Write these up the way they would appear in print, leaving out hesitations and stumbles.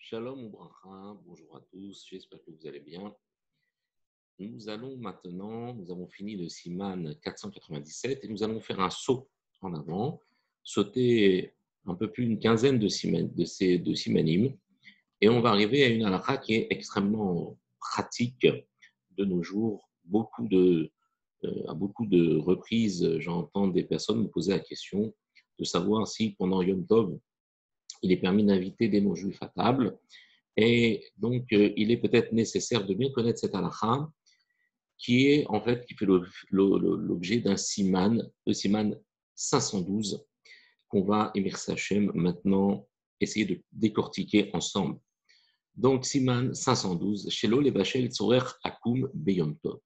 Shalom ou bracha, bonjour à tous, j'espère que vous allez bien. Nous avons fini le Siman 497 et nous allons faire un saut en avant, sauter un peu plus d'une quinzaine de Simanim et on va arriver à une halakha qui est extrêmement pratique de nos jours. À beaucoup de reprises, j'entends des personnes me poser la question de savoir si pendant Yom Tov, il est permis d'inviter des non-juifs à table. Et donc, il est peut-être nécessaire de bien connaître cette halakha qui fait l'objet d'un siman, le siman 512, qu'on va, Emir Sachem, maintenant essayer de décortiquer ensemble. Donc, siman 512, Shelo Levachel Tzorer Akum Beyom Tov.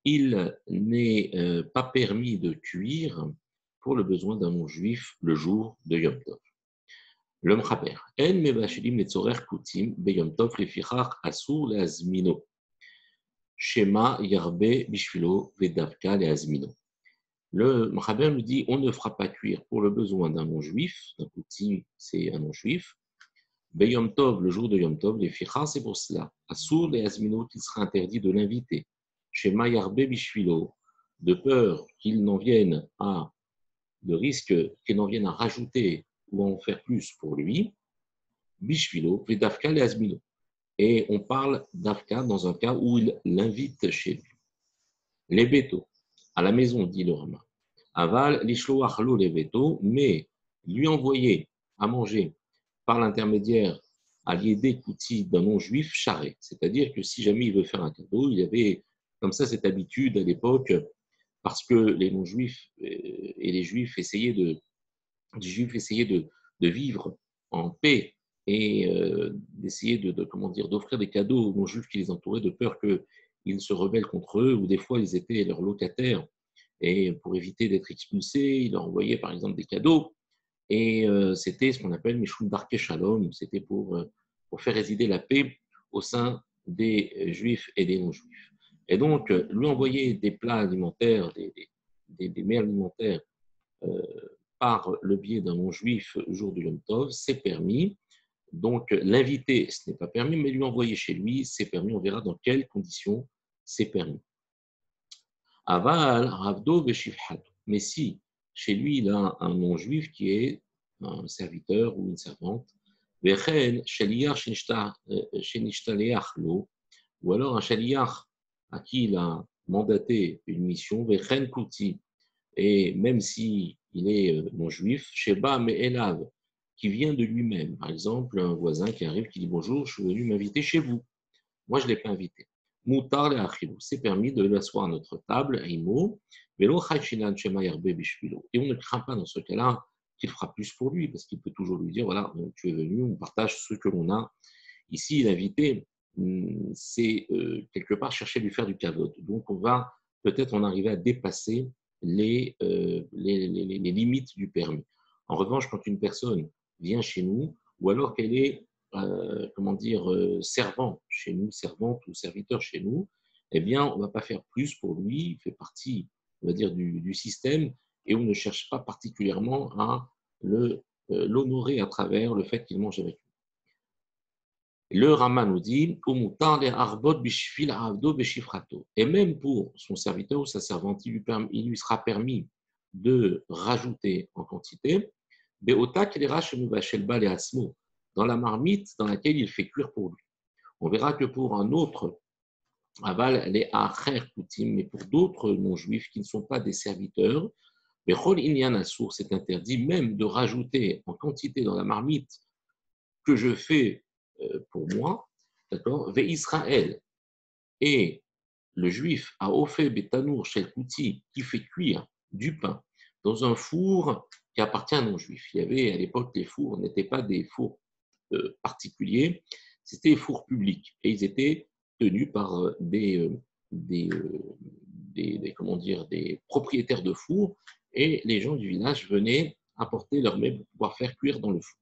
Il n'est pas permis de cuire pour le besoin d'un non-juif le jour de Yom Tov. Le M'chaber. En mevashilim letzorer kutim beyom tov lefichach asur leazmino. Shema yarbe bishvilo vedavka leazmino. Le M'chaber nous dit on ne fera pas cuire pour le besoin d'un non-juif, d'un kutim c'est un non-juif, beyom tov le jour de Yom Tov, lefichach c'est pour cela, asur leazmino qu'il sera interdit de l'inviter. Shema yarbe bishvilo, de peur qu'il n'en vienne à, de risque qu'il n'en vienne à rajouter ou à en faire plus pour lui. Bishvilo, Vedavka et Azmino. Et on parle d'Avka dans un cas où il l'invite chez lui. Les bétos, à la maison, dit le Rama. Aval, l'ishloachlo les bétos, mais lui envoyer à manger par l'intermédiaire à l'idée kouti d'un non-juif charré. C'est-à-dire que si jamais il veut faire un cadeau, il y avait comme ça cette habitude à l'époque, parce que les non-juifs et les juifs essayaient de vivre en paix et d'essayer d'offrir des cadeaux aux non-juifs qui les entouraient de peur qu'ils se rebellent contre eux, ou des fois ils étaient leurs locataires, et pour éviter d'être expulsés, ils leur envoyaient par exemple des cadeaux, et c'était ce qu'on appelle Mishum Darke Shalom, c'était pour faire résider la paix au sein des juifs et des non-juifs. Et donc, lui envoyer des plats alimentaires, des mets alimentaires, euh, par le biais d'un non-juif jour du Yom Tov, c'est permis. Donc, l'inviter, ce n'est pas permis, mais lui envoyer chez lui, c'est permis. On verra dans quelles conditions c'est permis. Aval, Ravdo, Veshifhat. Mais si, chez lui, il a un non-juif qui est un serviteur ou une servante, Vechen, Shaliach, Shenishtaleach lo, ou alors un Shaliach à qui il a mandaté une mission, Vechen Kuti, et même si il est non-juif, Sheba Me'elav, qui vient de lui-même. Par exemple, un voisin qui arrive, qui dit bonjour, je suis venu m'inviter chez vous. Moi, je ne l'ai pas invité. Moutar le achilou, c'est permis de l'asseoir à notre table, Imo, Velo Chachinan Shema Yarbe Bishvilo. Et on ne craint pas dans ce cas-là qu'il fera plus pour lui, parce qu'il peut toujours lui dire voilà, tu es venu, on partage ce que l'on a. Ici, l'invité, c'est quelque part chercher à lui faire du kavod. Donc, on va peut-être en arriver à dépasser les limites du permis. En revanche, quand une personne vient chez nous, ou alors qu'elle est, servant chez nous, servante ou serviteur chez nous, eh bien, on ne va pas faire plus pour lui, il fait partie, on va dire, du système, et on ne cherche pas particulièrement à l'honorer à travers le fait qu'il mange avec nous. Le Rama nous dit, et même pour son serviteur ou sa servante, il lui sera permis de rajouter en quantité, dans la marmite dans laquelle il fait cuire pour lui. On verra que pour un autre, aval les acher kutim, mais pour d'autres non-juifs qui ne sont pas des serviteurs, c'est interdit même de rajouter en quantité dans la marmite que je fais pour moi, d'accord, Ve Israël, et le juif a offert Betanour Shel Kouti, qui fait cuire du pain dans un four qui appartient à un non-juif. Il y avait à l'époque, les fours n'étaient pas des fours particuliers, c'était des fours publics, et ils étaient tenus par des propriétaires de fours, et les gens du village venaient apporter leurs mets pour pouvoir faire cuire dans le four.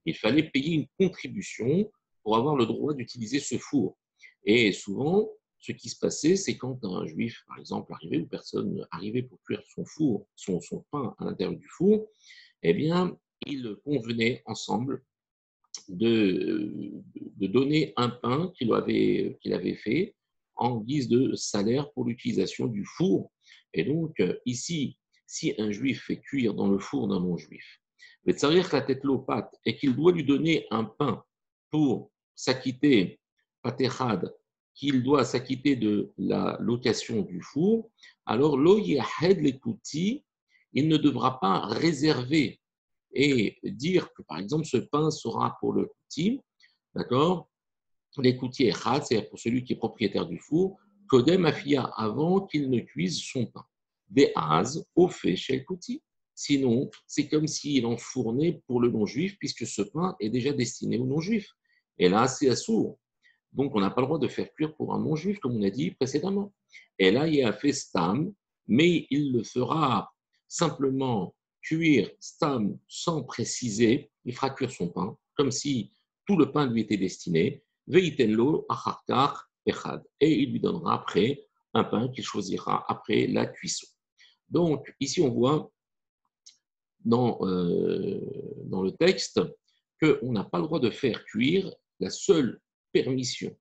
Il fallait payer une contribution pour avoir le droit d'utiliser ce four. Et souvent, ce qui se passait, c'est quand un juif, par exemple, arrivait, ou personne arrivait pour cuire son four, son pain à l'intérieur du four, eh bien, ils convenaient ensemble de donner un pain qu'il avait fait en guise de salaire pour l'utilisation du four. Et donc, ici, si un juif fait cuire dans le four d'un non-juif, mais ça veut dire que la tête l'opate et qu'il doit lui donner un pain pour s'acquitter, paterad, qu'il doit s'acquitter de la location du four, alors lo yahed l'ekuti, il ne devra pas réserver et dire que, par exemple, ce pain sera pour le kouti, d'accord? L'écoutier echad, c'est-à-dire pour celui qui est propriétaire du four, kodem afia, avant qu'il ne cuise son pain. Des az, au fait chez le kouti. Sinon, c'est comme s'il enfournait pour le non-juif, puisque ce pain est déjà destiné au non-juif. Et là, c'est assourd. Donc, on n'a pas le droit de faire cuire pour un non-juif, comme on a dit précédemment. Et là, il y a fait stam, mais il le fera simplement cuire stam sans préciser. Il fera cuire son pain, comme si tout le pain lui était destiné. Veitenlo acharkar echad. Et il lui donnera après un pain qu'il choisira après la cuisson. Donc, ici, on voit dans le texte qu'on n'a pas le droit de faire cuire. La seule permission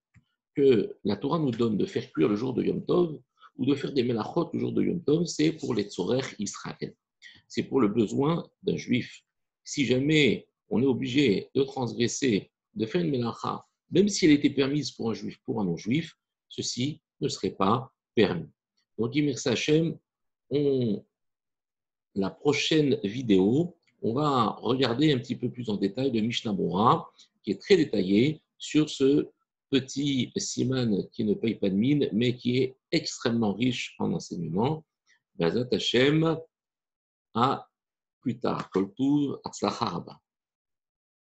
que la Torah nous donne de faire cuire le jour de Yom Tov ou de faire des melachot le jour de Yom Tov, c'est pour les tzorer Israël. C'est pour le besoin d'un juif. Si jamais on est obligé de transgresser, de faire une melacha, même si elle était permise pour un juif, pour un non-juif, ceci ne serait pas permis. Donc, Imirsa Hashem, la prochaine vidéo, on va regarder un petit peu plus en détail le Mishnah Bora, qui est très détaillé sur ce petit siman qui ne paye pas de mine, mais qui est extrêmement riche en enseignements. Bezat Hashem, à plus tard. Kol Tuv, Hatzlacha Rabba.